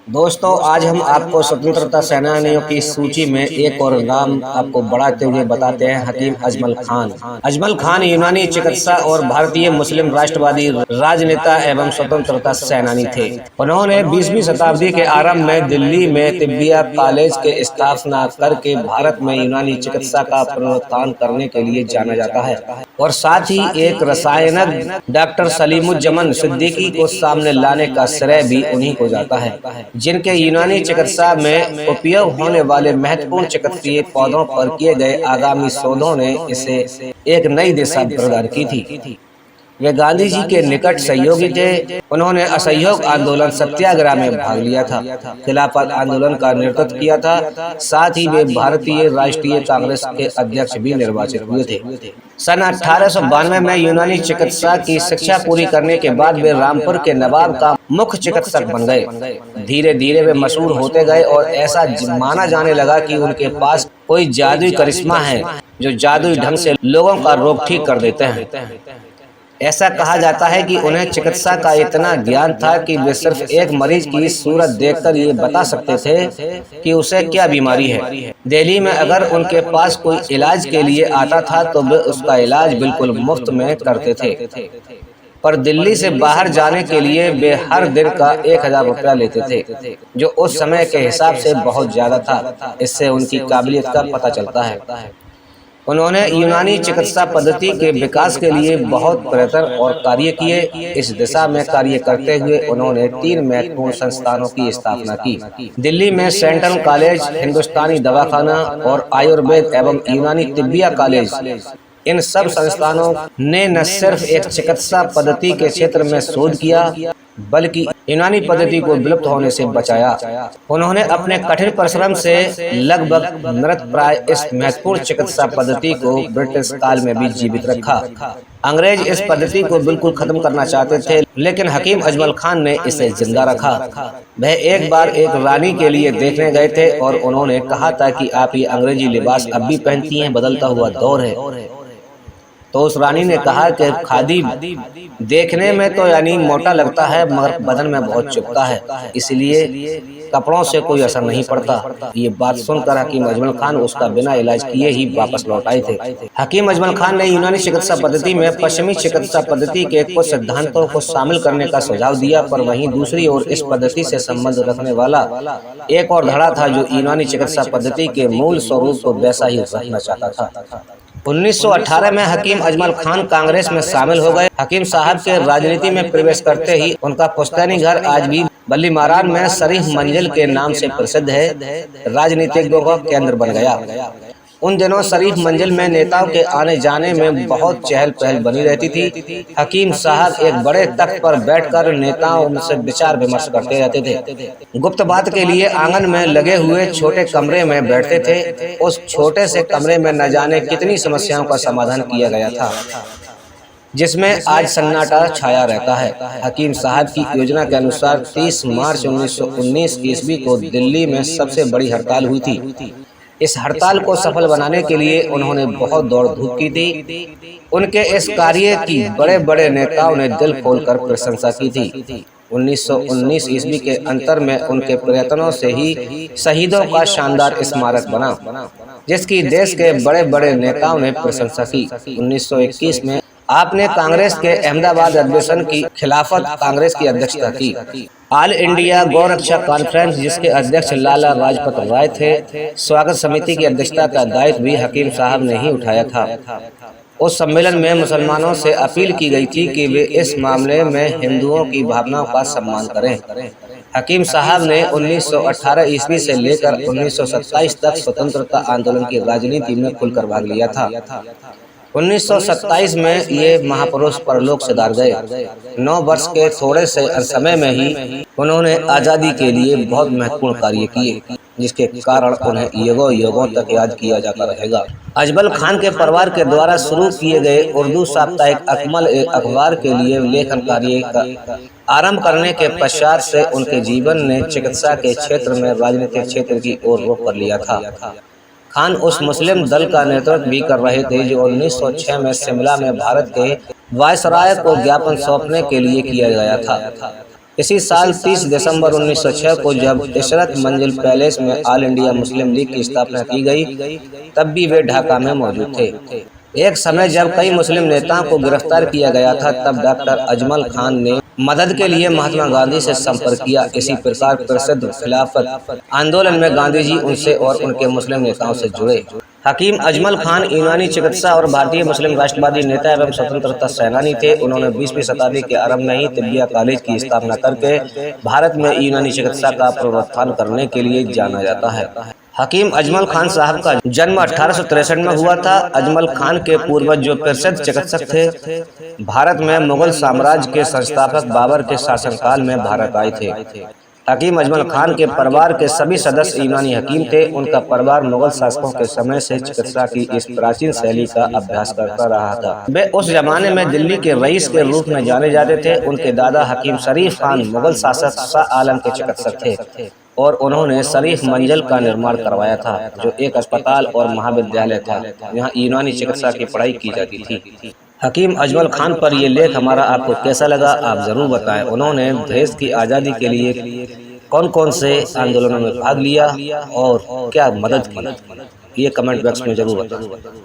दोस्तों, आज हम आपको स्वतंत्रता सेनानियों की सूची में एक और नाम आपको बढ़ाते हुए बताते हैं, हकीम अजमल खान। अजमल खान यूनानी चिकित्सा और भारतीय मुस्लिम राष्ट्रवादी राजनेता एवं स्वतंत्रता सेनानी थे। उन्होंने 20वीं शताब्दी के आरंभ में दिल्ली में तिब्बिया कॉलेज के स्थापना करके भारत में यूनानी चिकित्सा का पुनरुत्थान करने के लिए जाना जाता है और साथ ही एक रसायनज्ञ डॉक्टर सलीमुज्जमान सिद्दीकी को सामने लाने का श्रेय भी उन्हीं को जाता है, जिनके यूनानी चिकित्सा में उपयोग होने वाले महत्वपूर्ण चिकित्सीय पौधों पर किए गए आगामी शोधों ने इसे एक नई दिशा प्रदान की थी। वे गांधी जी के निकट सहयोगी थे। उन्होंने असहयोग आंदोलन सत्याग्रह में भाग लिया था, खिलाफत आंदोलन का नेतृत्व किया था। साथ ही वे भारतीय राष्ट्रीय कांग्रेस के अध्यक्ष भी निर्वाचित हुए थे। सन 1892 में यूनानी चिकित्सा की शिक्षा पूरी करने के बाद वे रामपुर के नवाब का मुख्य चिकित्सक बन गए। धीरे धीरे वे मशहूर होते गए और ऐसा माना जाने लगा कि उनके पास कोई जादुई करिश्मा है जो जादुई ढंग से लोगों का रोग ठीक कर देते हैं। ऐसा कहा जाता है कि उन्हें चिकित्सा का इतना ज्ञान था कि वे सिर्फ एक मरीज की सूरत देखकर ये बता सकते थे कि उसे क्या बीमारी है। दिल्ली में अगर उनके पास कोई इलाज के लिए आता था तो वे उसका इलाज बिल्कुल मुफ्त में करते थे, पर दिल्ली से बाहर जाने के लिए वे हर दिन का 1000 रुपया लेते थे, जो उस समय के हिसाब से बहुत ज्यादा था। इससे उनकी काबिलियत का पता चलता है। उन्होंने यूनानी चिकित्सा पद्धति के विकास के लिए बहुत प्रयत्न और कार्य किए। इस दिशा में कार्य करते हुए उन्होंने 3 महत्वपूर्ण संस्थानों की स्थापना की। दिल्ली में सेंट्रल कॉलेज, हिंदुस्तानी दवाखाना और आयुर्वेद एवं यूनानी तिब्बिया कॉलेज। इन सब संस्थानों ने न सिर्फ एक चिकित्सा पद्धति के क्षेत्र में शोध किया, बल्कि यूनानी पद्धति को विलुप्त होने से बचाया। उन्होंने अपने कठिन परिश्रम से लगभग मृतप्राय इस महत्वपूर्ण चिकित्सा पद्धति को ब्रिटिश काल में भी जीवित रखा। अंग्रेज इस पद्धति को बिल्कुल खत्म करना चाहते थे, लेकिन हकीम अजमल खान ने इसे जिंदा रखा। वह एक बार एक रानी के लिए देखने गए थे और उन्होंने कहा था कि आप ये अंग्रेजी लिबास अब भी पहनती हैं, बदलता हुआ दौर है। तो उस रानी ने कहा कि खादी देखने में तो यानी मोटा लगता है, मगर बदन में बहुत चुभता है, इसलिए कपड़ों से कोई असर नहीं पड़ता। ये बात सुनकर हकीम अजमल खान उसका बिना इलाज किए ही वापस लौट आए थे। हकीम अजमल खान ने यूनानी चिकित्सा पद्धति में पश्चिमी चिकित्सा पद्धति के कुछ सिद्धांतों को शामिल करने का सुझाव दिया, पर वहीं दूसरी ओर इस पद्धति से संबंध रखने वाला एक और धड़ा था जो यूनानी चिकित्सा पद्धति के मूल स्वरूप को वैसा ही रखना चाहता था। 1918 में हकीम अजमल खान कांग्रेस में शामिल हो गए। हकीम साहब के राजनीति में प्रवेश करते ही उनका पुश्तैनी घर आज भी बल्ली महाराज में शरीफ मंजिल के नाम से प्रसिद्ध है, राजनीतिज्ञों का केंद्र बन गया। उन दिनों शरीफ मंजिल में नेताओं के आने जाने में बहुत चहल पहल बनी रहती थी। हकीम साहब एक बड़े तख्त पर बैठकर नेताओं से विचार विमर्श करते रहते थे। गुप्त बात के लिए आंगन में लगे हुए छोटे कमरे में बैठते थे। उस छोटे से कमरे में न जाने कितनी समस्याओं का समाधान किया गया था, जिसमें आज सन्नाटा छाया रहता है। हकीम साहब की योजना के अनुसार 30 मार्च 1919 ईस्वी को दिल्ली में सबसे बड़ी हड़ताल हुई थी। इस हड़ताल को सफल बनाने के लिए उन्होंने बहुत दौड़ धूप की थी। उनके इस कार्य की बड़े बड़े नेताओं ने दिल खोलकर प्रशंसा की थी। 1919 ईस्वी के अंतर में उनके प्रयत्नों से ही शहीदों का शानदार स्मारक बना, जिसकी देश के बड़े बड़े नेताओं ने प्रशंसा की। 1921 में आपने कांग्रेस के अहमदाबाद अधिवेशन की खिलाफत कांग्रेस की अध्यक्षता की। ऑल इंडिया गौ रक्षा कॉन्फ्रेंस, जिसके अध्यक्ष लाला लाजपत राय थे, स्वागत समिति की अध्यक्षता का दायित्व भी हकीम साहब ने ही उठाया था। उस सम्मेलन में मुसलमानों से अपील की गई थी कि वे इस मामले में हिंदुओं की भावनाओं का सम्मान करें। हकीम साहब ने 1918 ईस्वी से लेकर 1927 तक स्वतंत्रता आंदोलन की राजनीति में खुलकर भाग लिया था। 1927 में ये महापुरुष परलोक सिधार गए। 9 वर्ष के थोड़े से समय में ही उन्होंने आज़ादी के लिए बहुत महत्वपूर्ण कार्य किए, जिसके कारण उन्हें युगों युगों तक याद किया जाता रहेगा। अजमल खान के परिवार के द्वारा शुरू किए गए उर्दू साप्ताहिक अकमल एक अखबार के लिए लेखन कार्य का आरंभ करने के पश्चात से उनके जीवन ने चिकित्सा के क्षेत्र में राजनीतिक क्षेत्र की ओर रुख कर लिया था। खान उस मुस्लिम दल का नेतृत्व भी कर रहे थे जो 1906 में शिमला में भारत के वायसराय को ज्ञापन सौंपने के लिए किया गया था। इसी साल 30 दिसंबर 1906 को जब इशरत मंजिल पैलेस में ऑल इंडिया मुस्लिम लीग की स्थापना की गई, तब भी वे ढाका में मौजूद थे। एक समय जब कई मुस्लिम नेताओं को गिरफ्तार किया गया था, तब डॉक्टर अजमल खान ने मदद के लिए महात्मा गांधी से संपर्क किया। इसी प्रकार प्रसिद्ध खिलाफत आंदोलन में गांधी जी उनसे और उनके मुस्लिम नेताओं से जुड़े। हकीम अजमल खान यूनानी चिकित्सा और भारतीय मुस्लिम राष्ट्रवादी नेता एवं स्वतंत्रता सेनानी थे। उन्होंने 20वीं शताब्दी के आरंभ में ही तिब्बिया कॉलेज की स्थापना करके भारत में यूनानी चिकित्सा का पुनरुत्थान करने के लिए जाना जाता है। हकीम अजमल खान साहब का जन्म 1863 में हुआ था। अजमल खान के पूर्वज जो प्रसिद्ध चिकित्सक थे, भारत में मुगल साम्राज्य के संस्थापक बाबर के शासनकाल में भारत आए थे। हकीम अजमल खान के परिवार के सभी सदस्य यूनानी हकीम थे। उनका परिवार मुगल शासकों के समय से चिकित्सा की इस प्राचीन शैली का अभ्यास करता रहा था। वे उस जमाने में दिल्ली के रईस के रूप में जाने जाते थे। उनके दादा हकीम शरीफ खान मुगल शासक शाह आलम के चिकित्सक थे और उन्होंने शरीफ मंजिल का निर्माण करवाया था, जो एक अस्पताल और महाविद्यालय था। यहाँ यूनानी चिकित्सा की पढ़ाई की जाती थी। हकीम अजमल खान पर ये लेख हमारा आपको कैसा लगा, आप जरूर बताएं। उन्होंने देश की आज़ादी के लिए कौन कौन से आंदोलनों में भाग लिया और क्या मदद की, ये कमेंट बॉक्स में जरूर बताएं।